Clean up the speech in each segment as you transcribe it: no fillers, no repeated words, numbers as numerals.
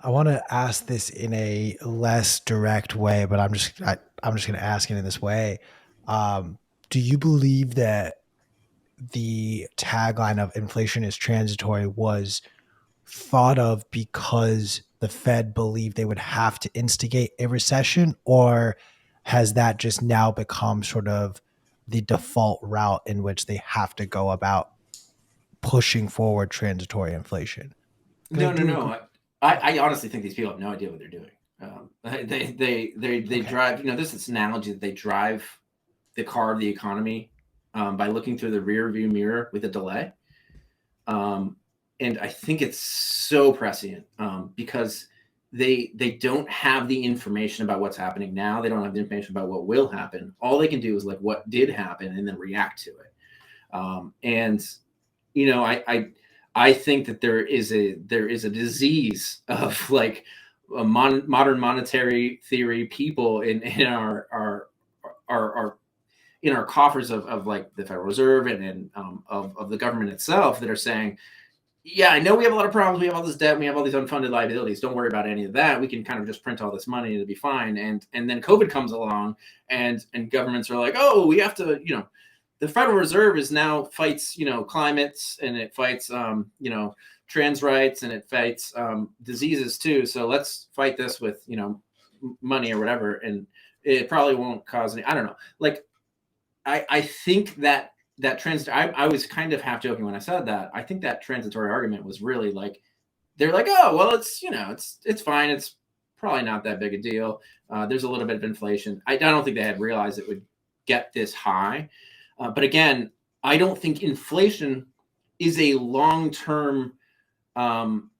I want to ask this in a less direct way, but I'm just going to ask it in this way. Do you believe that the tagline of inflation is transitory was thought of because the Fed believed they would have to instigate a recession, or has that just now become sort of the default route in which they have to go about pushing forward transitory inflation? Because I No, no, do no. agree. I honestly think these people have no idea what they're doing. They Okay. drive. There's this analogy that they drive the car of the economy by looking through the rear view mirror with a delay. Um, and I think it's so prescient because they don't have the information about what's happening now. They don't have the information about what will happen. All they can do is like what did happen and then react to it. And you know, I think that there is a disease of like modern monetary theory people in our in our coffers of like the Federal Reserve and of the government itself that are saying, yeah, I know we have a lot of problems. We have all this debt. We have all these unfunded liabilities. Don't worry about any of that. We can kind of just print all this money and it'll be fine. And then COVID comes along, and governments are like, oh, we have to, the Federal Reserve is now fights, climates, and it fights, trans rights, and it fights diseases too. So let's fight this with, money or whatever. And it probably won't cause any, I don't know. Like, I think I was kind of half joking when I said that. I think that transitory argument was really like, they're like, oh, well, it's fine. It's probably not that big a deal. There's a little bit of inflation. I don't think they had realized it would get this high. But again, I don't think inflation is a long-term um,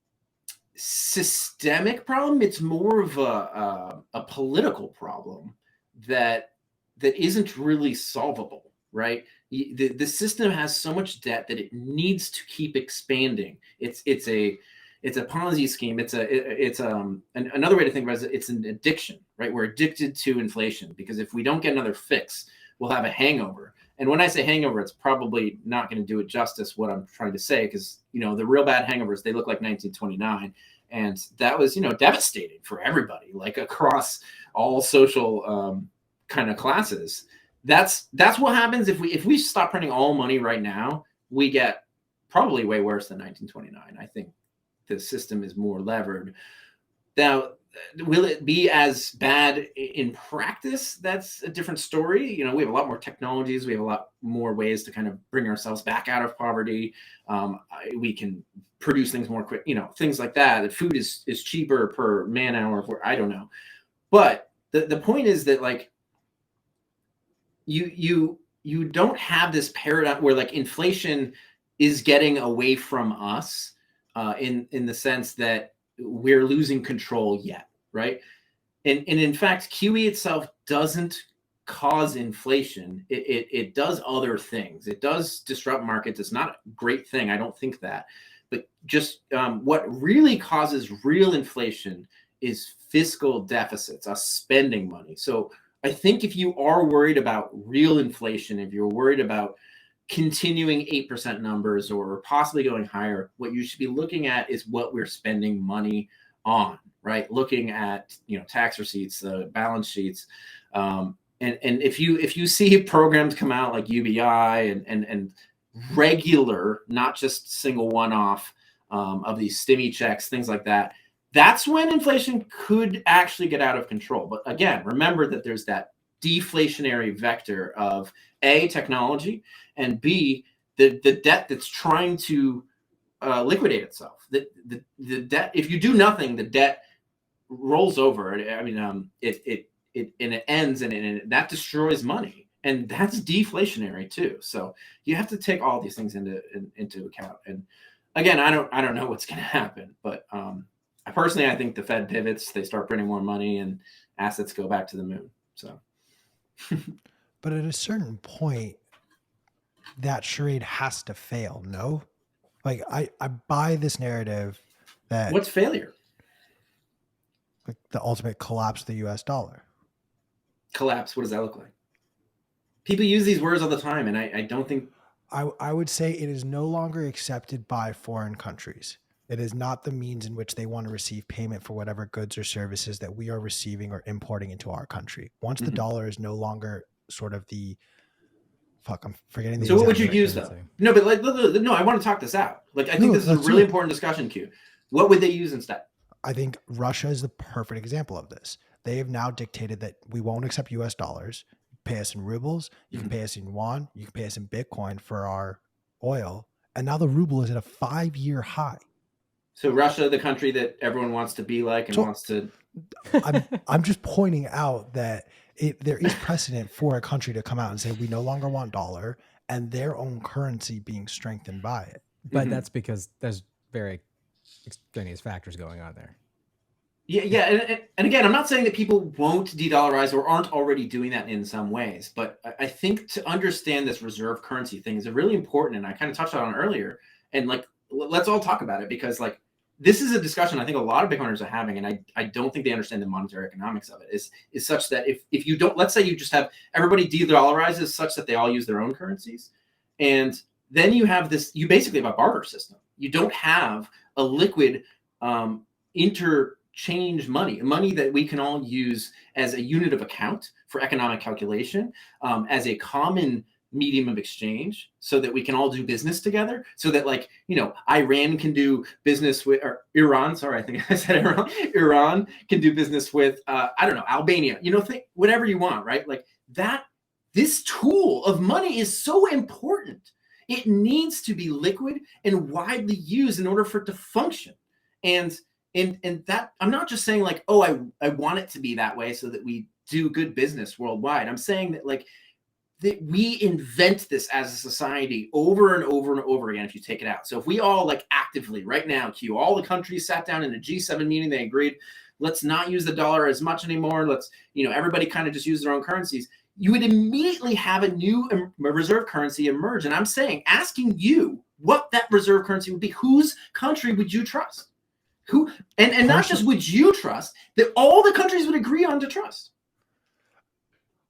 systemic problem. It's more of a political problem that isn't really solvable, right? The system has so much debt that it needs to keep expanding. It's a Ponzi scheme. Another way to think about it is it's an addiction, right? We're addicted to inflation because if we don't get another fix, we'll have a hangover. And when I say hangover, it's probably not going to do it justice what I'm trying to say, because the real bad hangovers, they look like 1929, and that was devastating for everybody, like across all social kind of classes. That's what happens if we stop printing all money right now. We get probably way worse than 1929. I think the system is more levered. Now, will it be as bad in practice? That's a different story. We have a lot more technologies. We have a lot more ways to kind of bring ourselves back out of poverty. We can produce things more quick, things like that. The food is cheaper per man hour. I don't know. But the point is that like you don't have this paradigm where like inflation is getting away from us in the sense that we're losing control yet, right? And in fact, QE itself doesn't cause inflation. It does other things. It does disrupt markets. It's not a great thing. I don't think that. But just what really causes real inflation is fiscal deficits, us spending money. So I think if you are worried about real inflation, if you're worried about continuing 8% numbers or possibly going higher, what you should be looking at is what we're spending money on, right? Looking at tax receipts, the balance sheets, and if you see programs come out like UBI and regular, not just single one-off of these stimmy checks, things like that, that's when inflation could actually get out of control. But again, remember that there's that deflationary vector of A, technology, and B, the debt that's trying to liquidate itself. The debt, if you do nothing, the debt rolls over. I mean, it ends, and that destroys money, and that's deflationary too. So you have to take all these things into account. And again, I don't know what's going to happen, but I think the Fed pivots, they start printing more money, and assets go back to the moon. So, But at a certain point, that charade has to fail, no? Like I buy this narrative that what's failure? like the ultimate collapse of the US dollar. Collapse. What does that look like? People use these words all the time, and I don't think. I would say it is no longer accepted by foreign countries. It is not the means in which they want to receive payment for whatever goods or services that we are receiving or importing into our country. Once the dollar is no longer sort of the fuck, I'm forgetting the So what would exact you use though? No, but like, no, I want to talk this out. Like, I think this is a really important discussion, Q. What would they use instead? I think Russia is the perfect example of this. They have now dictated that we won't accept US dollars. Pay us in rubles, you can pay us in yuan, you can pay us in Bitcoin for our oil. And now the ruble is at a 5-year high. So Russia, the country that everyone wants to be like and wants to. I'm just pointing out that there is precedent for a country to come out and say we no longer want dollar and their own currency being strengthened by it. But that's because there's very extraneous factors going on there. Yeah. And again, I'm not saying that people won't de-dollarize or aren't already doing that in some ways, but I think to understand this reserve currency thing is really important. And I kind of touched on it earlier. And like, let's all talk about it, because like, this is a discussion I think a lot of Bitcoiners are having, and I don't think they understand the monetary economics of it. Is such that if you don't, let's say you just have everybody de-dollarizes such that they all use their own currencies, and then you have this, you basically have a barter system. You don't have a liquid interchange money that we can all use as a unit of account for economic calculation, as a common medium of exchange, so that we can all do business together, so that, like, you know, Iran can do business with, or Iran, sorry, I think I said Iran, Iran can do business with, I don't know, Albania, you know, whatever you want, right? Like that, this tool of money is so important. It needs to be liquid and widely used in order for it to function. And that, I'm not just saying like, oh, I want it to be that way so that we do good business worldwide. I'm saying that like, that we invent this as a society over and over and over again if you take it out. So if we all like actively right now, Q, all the countries sat down in a G7 meeting, they agreed, let's not use the dollar as much anymore. Let's, you know, everybody kind of just use their own currencies. You would immediately have a new reserve currency emerge. And I'm saying, asking you what that reserve currency would be, whose country would you trust? Who, and not just would you trust, that all the countries would agree on to trust.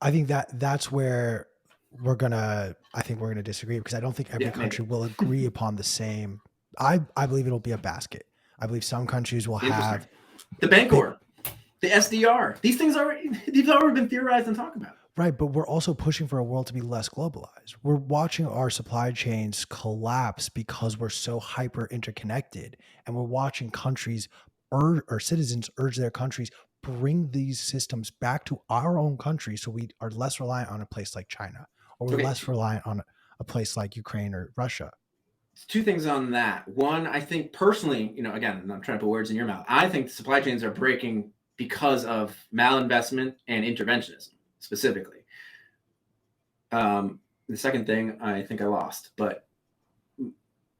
I think that's where we're gonna disagree, because I don't think every country will agree upon the same. I believe it'll be a basket. I believe some countries will have the Bancor, the SDR. These have already been theorized and talked about. Right, but we're also pushing for a world to be less globalized. We're watching our supply chains collapse because we're so hyper interconnected, and we're watching countries or citizens urge their countries bring these systems back to our own country, so we are less reliant on a place like China, or we're less reliant on a place like Ukraine or Russia. Two things on that. One, I think personally, you know, again, I'm not trying to put words in your mouth. I think the supply chains are breaking because of malinvestment and interventionism specifically. The second thing, I think I lost, but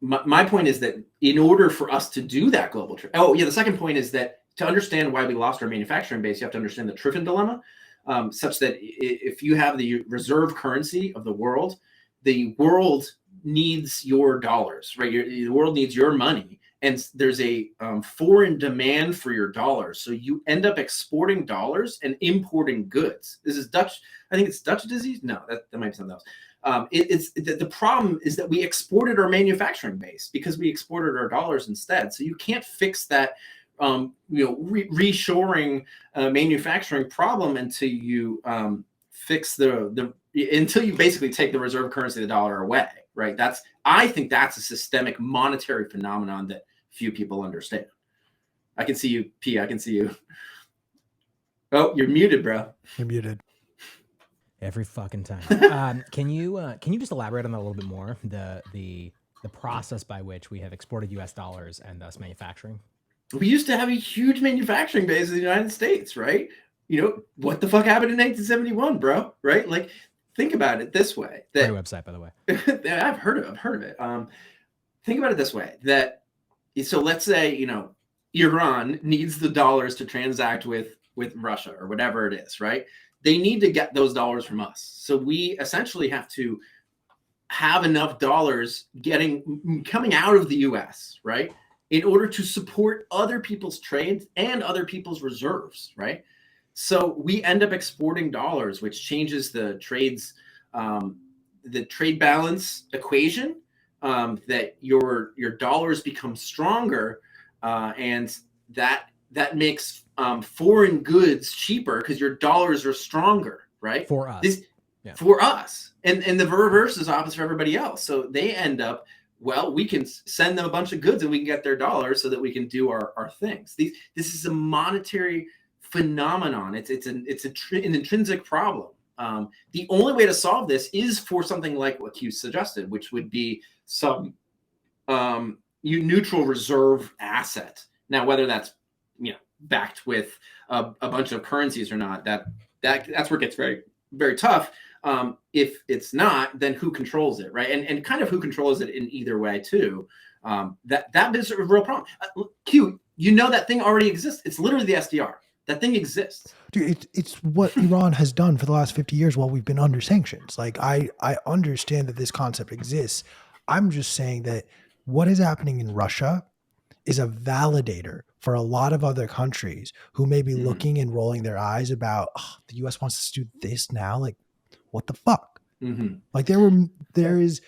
my point is that in order for us to do that global trade, the second point is that to understand why we lost our manufacturing base, you have to understand the Triffin dilemma, such that if you have the reserve currency of the world needs your dollars, right? The world needs your money, and there's a foreign demand for your dollars. So you end up exporting dollars and importing goods. This is Dutch. I think it's Dutch disease. No, that might be something else. The problem is that we exported our manufacturing base because we exported our dollars instead. So you can't fix that reshoring manufacturing problem until you fix until you basically take the reserve currency, the dollar, away, right? I think that's a systemic monetary phenomenon that few people understand. I can see you, P. I can see you. Oh, you're muted, bro. You're muted. Every fucking time. Can you just elaborate on that a little bit more? The process by which we have exported U.S. dollars and thus manufacturing. We used to have a huge manufacturing base in the United States, right? You know, what the fuck happened in 1971, bro? Right? Like, think about it this way. Great website, by the way. I've heard of it. Think about it this way. So let's say, you know, Iran needs the dollars to transact with Russia or whatever it is, right? They need to get those dollars from us. So we essentially have to have enough dollars coming out of the US, right? In order to support other people's trades and other people's reserves, right? So we end up exporting dollars, which changes the trade balance equation, that your dollars become stronger and that makes foreign goods cheaper because your dollars are stronger, right? For us. For us, and the reverse is opposite for everybody else. So they end up, well, we can send them a bunch of goods and we can get their dollars so that we can do our things. This is a monetary phenomenon. It's an intrinsic problem. The only way to solve this is for something like what Q suggested, which would be some neutral reserve asset. Now, whether that's backed with a bunch of currencies or not, that's where it gets very, very tough. If it's not, then who controls it, right? And kind of who controls it in either way too. That is a real problem. Q, that thing already exists. It's literally the SDR. That thing exists. Dude, it's what Iran has done for the last 50 years while we've been under sanctions. Like, I understand that this concept exists. I'm just saying that what is happening in Russia is a validator for a lot of other countries who may be looking and rolling their eyes about, the US wants us to do this now. Like, what the fuck? Like, there is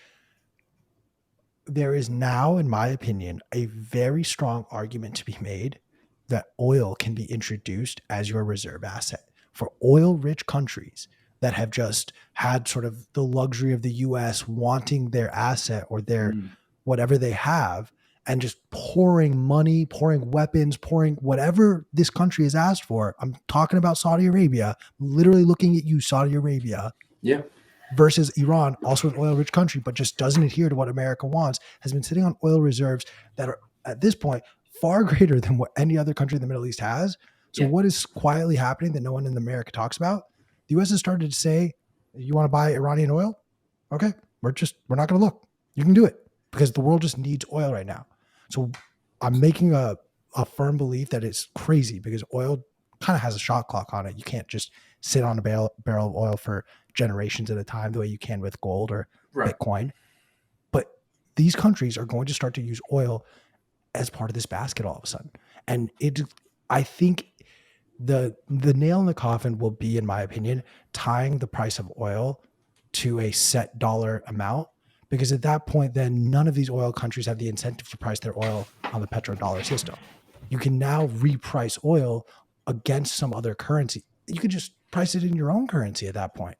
now, in my opinion, a very strong argument to be made that oil can be introduced as your reserve asset for oil-rich countries that have just had sort of the luxury of the US wanting their asset or their whatever they have, and just pouring money, pouring weapons, pouring whatever this country has asked for. I'm talking about Saudi Arabia, literally looking at you, Saudi Arabia. Yeah. Versus Iran, also an oil-rich country, but just doesn't adhere to what America wants, has been sitting on oil reserves that are, at this point, far greater than what any other country in the Middle East has. So what is quietly happening that no one in America talks about? The U.S. has started to say, you want to buy Iranian oil? Okay, we're not going to look. You can do it because the world just needs oil right now. So I'm making a firm belief that it's crazy because oil kind of has a shot clock on it. You can't just sit on a barrel of oil for generations at a time the way you can with gold or Bitcoin. But these countries are going to start to use oil as part of this basket all of a sudden. And I think the nail in the coffin will be, in my opinion, tying the price of oil to a set dollar amount. Because at that point, then none of these oil countries have the incentive to price their oil on the petrodollar system. You can now reprice oil against some other currency. You could just price it in your own currency at that point.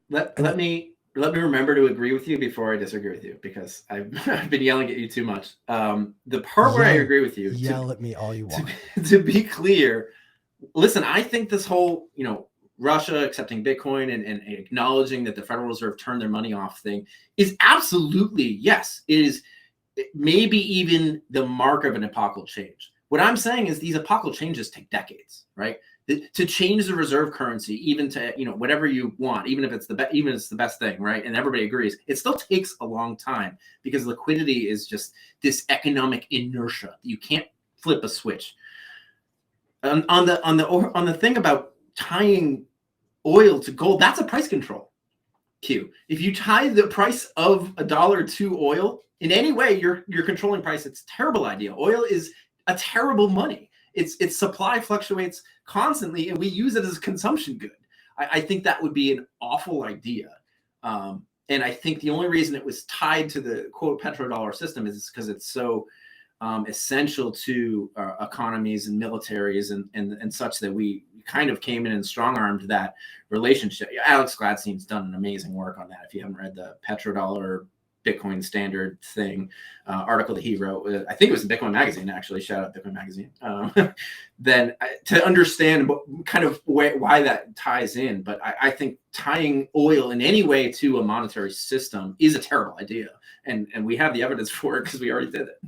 Let me remember to agree with you before I disagree with you, because I've been yelling at you too much. The part where I agree with you, yell at me all you want. To be clear, listen, I think this whole, Russia accepting Bitcoin and acknowledging that the Federal Reserve turned their money off thing is absolutely, yes, it is maybe even the mark of an epochal change. What I'm saying is these epochal changes take decades, right? To change the reserve currency, even to, whatever you want, even if it's the best thing, right? And everybody agrees, it still takes a long time because liquidity is just this economic inertia. You can't flip a switch. On the thing about tying oil to gold, that's a price control. Q. If you tie the price of $1 to oil in any way, you're controlling price. It's a terrible idea. Oil is a terrible money. Its supply fluctuates constantly, and we use it as a consumption good. I think that would be an awful idea. And I think the only reason it was tied to the quote petrodollar system is because it's so essential to economies and militaries and such that we kind of came in and strong-armed that relationship. Alex Gladstein's done an amazing work on that. If you haven't read the petrodollar Bitcoin standard thing article that he wrote, I think it was in Bitcoin Magazine, actually, shout out Bitcoin Magazine, then to understand kind of why that ties in. But I think tying oil in any way to a monetary system is a terrible idea. And we have the evidence for it because we already did it.